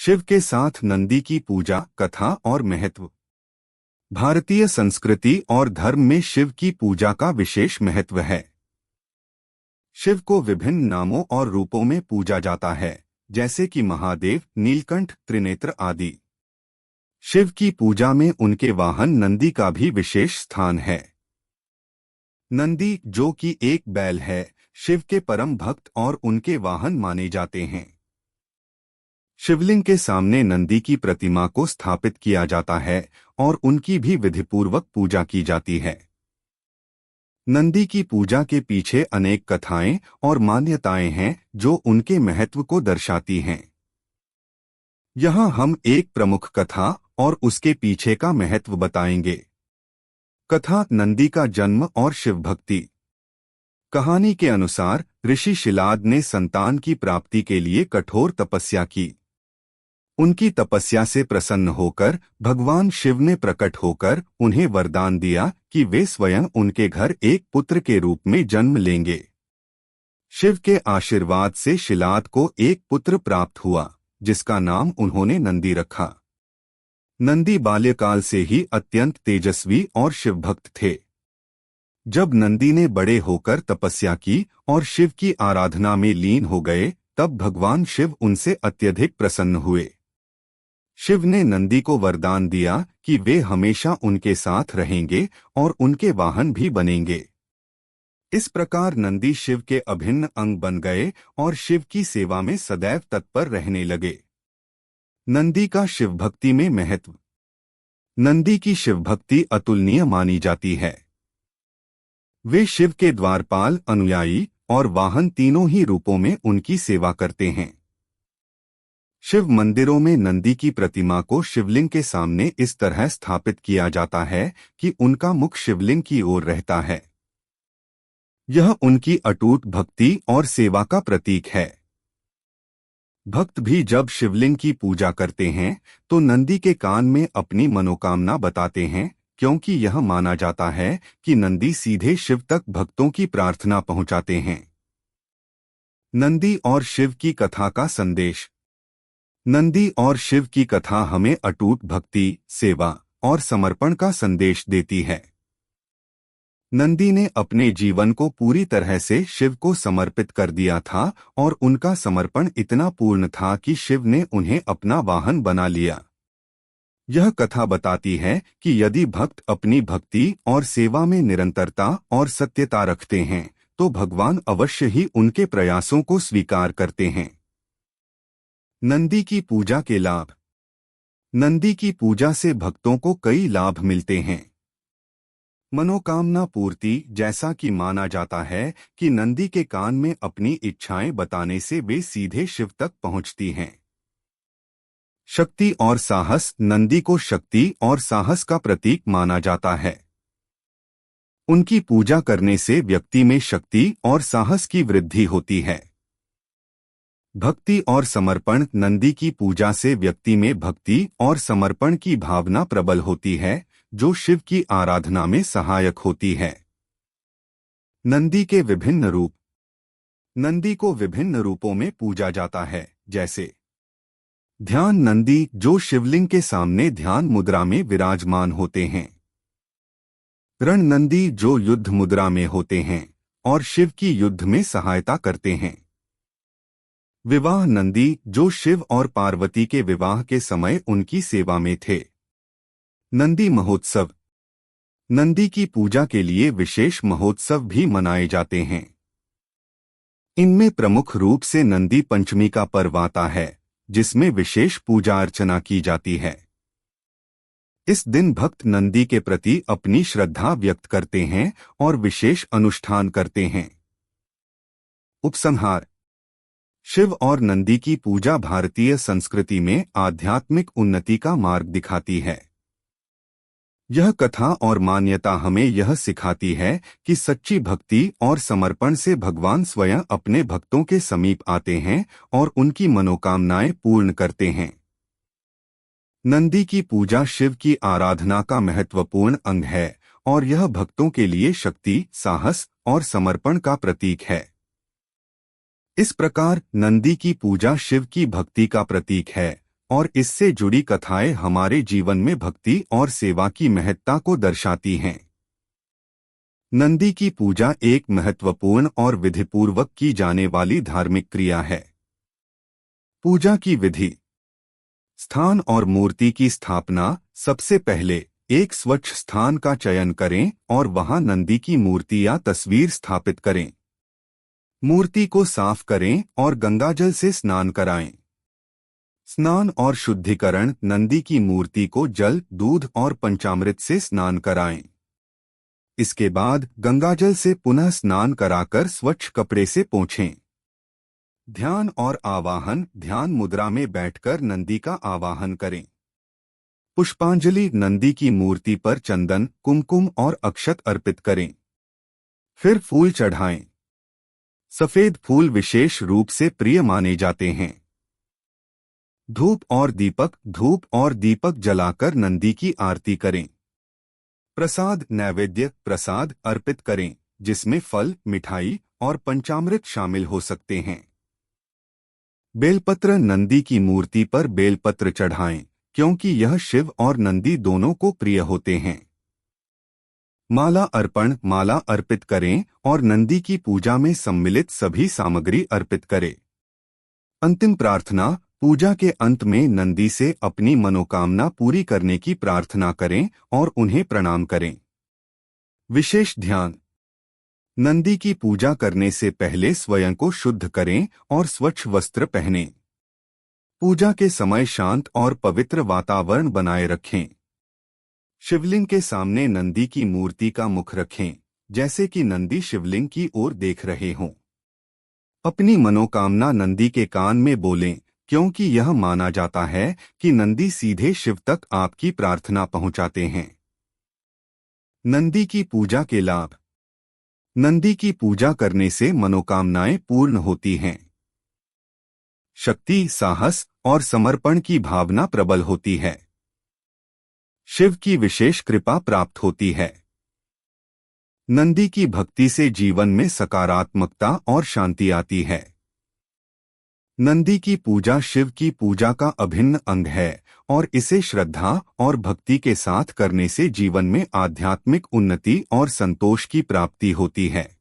शिव के साथ नंदी की पूजा, कथा और महत्व। भारतीय संस्कृति और धर्म में शिव की पूजा का विशेष महत्व है। शिव को विभिन्न नामों और रूपों में पूजा जाता है, जैसे कि महादेव, नीलकंठ, त्रिनेत्र आदि। शिव की पूजा में उनके वाहन नंदी का भी विशेष स्थान है। नंदी, जो कि एक बैल है, शिव के परम भक्त और उनके वाहन माने जाते हैं। शिवलिंग के सामने नंदी की प्रतिमा को स्थापित किया जाता है और उनकी भी विधिपूर्वक पूजा की जाती है। नंदी की पूजा के पीछे अनेक कथाएं और मान्यताएं हैं जो उनके महत्व को दर्शाती हैं। यहाँ हम एक प्रमुख कथा और उसके पीछे का महत्व बताएंगे। कथा: नंदी का जन्म और शिव भक्ति। कहानी के अनुसार ऋषि शिलाद ने संतान की प्राप्ति के लिए कठोर तपस्या की। उनकी तपस्या से प्रसन्न होकर भगवान शिव ने प्रकट होकर उन्हें वरदान दिया कि वे स्वयं उनके घर एक पुत्र के रूप में जन्म लेंगे। शिव के आशीर्वाद से शिलाद को एक पुत्र प्राप्त हुआ, जिसका नाम उन्होंने नंदी रखा। नंदी बाल्यकाल से ही अत्यंत तेजस्वी और शिवभक्त थे। जब नंदी ने बड़े होकर तपस्या की और शिव की आराधना में लीन हो गए, तब भगवान शिव उनसे अत्यधिक प्रसन्न हुए। शिव ने नंदी को वरदान दिया कि वे हमेशा उनके साथ रहेंगे और उनके वाहन भी बनेंगे। इस प्रकार नंदी शिव के अभिन्न अंग बन गए और शिव की सेवा में सदैव तत्पर रहने लगे। नंदी का शिव भक्ति में महत्व। नंदी की शिव भक्ति अतुलनीय मानी जाती है। वे शिव के द्वारपाल, अनुयायी और वाहन तीनों ही रूपों में उनकी सेवा करते हैं। शिव मंदिरों में नंदी की प्रतिमा को शिवलिंग के सामने इस तरह स्थापित किया जाता है कि उनका मुख शिवलिंग की ओर रहता है। यह उनकी अटूट भक्ति और सेवा का प्रतीक है। भक्त भी जब शिवलिंग की पूजा करते हैं तो नंदी के कान में अपनी मनोकामना बताते हैं, क्योंकि यह माना जाता है कि नंदी सीधे शिव तक भक्तों की प्रार्थना पहुंचाते हैं। नंदी और शिव की कथा का संदेश। नंदी और शिव की कथा हमें अटूट भक्ति, सेवा और समर्पण का संदेश देती है। नंदी ने अपने जीवन को पूरी तरह से शिव को समर्पित कर दिया था और उनका समर्पण इतना पूर्ण था कि शिव ने उन्हें अपना वाहन बना लिया। यह कथा बताती है कि यदि भक्त अपनी भक्ति और सेवा में निरंतरता और सत्यता रखते हैं, तो भगवान अवश्य ही उनके प्रयासों को स्वीकार करते हैं। नंदी की पूजा के लाभ। नंदी की पूजा से भक्तों को कई लाभ मिलते हैं। मनोकामना पूर्ति, जैसा कि माना जाता है कि नंदी के कान में अपनी इच्छाएं बताने से वे सीधे शिव तक पहुंचती हैं। शक्ति और साहस। नंदी को शक्ति और साहस का प्रतीक माना जाता है। उनकी पूजा करने से व्यक्ति में शक्ति और साहस की वृद्धि होती है। भक्ति और समर्पण। नंदी की पूजा से व्यक्ति में भक्ति और समर्पण की भावना प्रबल होती है, जो शिव की आराधना में सहायक होती है। नंदी के विभिन्न रूप। नंदी को विभिन्न रूपों में पूजा जाता है, जैसे ध्यान नंदी, जो शिवलिंग के सामने ध्यान मुद्रा में विराजमान होते हैं। रण नंदी, जो युद्ध मुद्रा में होते हैं और शिव की युद्ध में सहायता करते हैं। विवाह नंदी, जो शिव और पार्वती के विवाह के समय उनकी सेवा में थे। नंदी महोत्सव। नंदी की पूजा के लिए विशेष महोत्सव भी मनाए जाते हैं। इनमें प्रमुख रूप से नंदी पंचमी का पर्व आता है, जिसमें विशेष पूजा अर्चना की जाती है। इस दिन भक्त नंदी के प्रति अपनी श्रद्धा व्यक्त करते हैं और विशेष अनुष्ठान करते हैं। उपसंहार। शिव और नंदी की पूजा भारतीय संस्कृति में आध्यात्मिक उन्नति का मार्ग दिखाती है। यह कथा और मान्यता हमें यह सिखाती है कि सच्ची भक्ति और समर्पण से भगवान स्वयं अपने भक्तों के समीप आते हैं और उनकी मनोकामनाएं पूर्ण करते हैं। नंदी की पूजा शिव की आराधना का महत्वपूर्ण अंग है और यह भक्तों के लिए शक्ति, साहस और समर्पण का प्रतीक है। इस प्रकार नंदी की पूजा शिव की भक्ति का प्रतीक है और इससे जुड़ी कथाएं हमारे जीवन में भक्ति और सेवा की महत्ता को दर्शाती हैं। नंदी की पूजा एक महत्वपूर्ण और विधिपूर्वक की जाने वाली धार्मिक क्रिया है। पूजा की विधि। स्थान और मूर्ति की स्थापना। सबसे पहले एक स्वच्छ स्थान का चयन करें और वहां नंदी की मूर्ति या तस्वीर स्थापित करें। मूर्ति को साफ करें और गंगाजल से स्नान कराएं। स्नान और शुद्धिकरण। नंदी की मूर्ति को जल, दूध और पंचामृत से स्नान कराएं। इसके बाद गंगाजल से पुनः स्नान कराकर स्वच्छ कपड़े से पोंछें। ध्यान और आवाहन। ध्यान मुद्रा में बैठकर नंदी का आवाहन करें। पुष्पांजलि। नंदी की मूर्ति पर चंदन, कुमकुम और अक्षत अर्पित करें। फिर फूल चढ़ाएं। सफेद फूल विशेष रूप से प्रिय माने जाते हैं। धूप और दीपक। धूप और दीपक जलाकर नंदी की आरती करें। प्रसाद। नैवेद्य प्रसाद अर्पित करें, जिसमें फल, मिठाई और पंचामृत शामिल हो सकते हैं। बेलपत्र। नंदी की मूर्ति पर बेलपत्र चढ़ाएं, क्योंकि यह शिव और नंदी दोनों को प्रिय होते हैं। माला अर्पण। माला अर्पित करें और नंदी की पूजा में सम्मिलित सभी सामग्री अर्पित करें। अंतिम प्रार्थना। पूजा के अंत में नंदी से अपनी मनोकामना पूरी करने की प्रार्थना करें और उन्हें प्रणाम करें। विशेष ध्यान। नंदी की पूजा करने से पहले स्वयं को शुद्ध करें और स्वच्छ वस्त्र पहनें। पूजा के समय शांत और पवित्र वातावरण बनाए रखें। शिवलिंग के सामने नंदी की मूर्ति का मुख रखें, जैसे कि नंदी शिवलिंग की ओर देख रहे हों। अपनी मनोकामना नंदी के कान में बोलें, क्योंकि यह माना जाता है कि नंदी सीधे शिव तक आपकी प्रार्थना पहुंचाते हैं। नंदी की पूजा के लाभ। नंदी की पूजा करने से मनोकामनाएं पूर्ण होती हैं। शक्ति, साहस और समर्पण की भावना प्रबल होती है। शिव की विशेष कृपा प्राप्त होती है। नंदी की भक्ति से जीवन में सकारात्मकता और शांति आती है। नंदी की पूजा शिव की पूजा का अभिन्न अंग है और इसे श्रद्धा और भक्ति के साथ करने से जीवन में आध्यात्मिक उन्नति और संतोष की प्राप्ति होती है।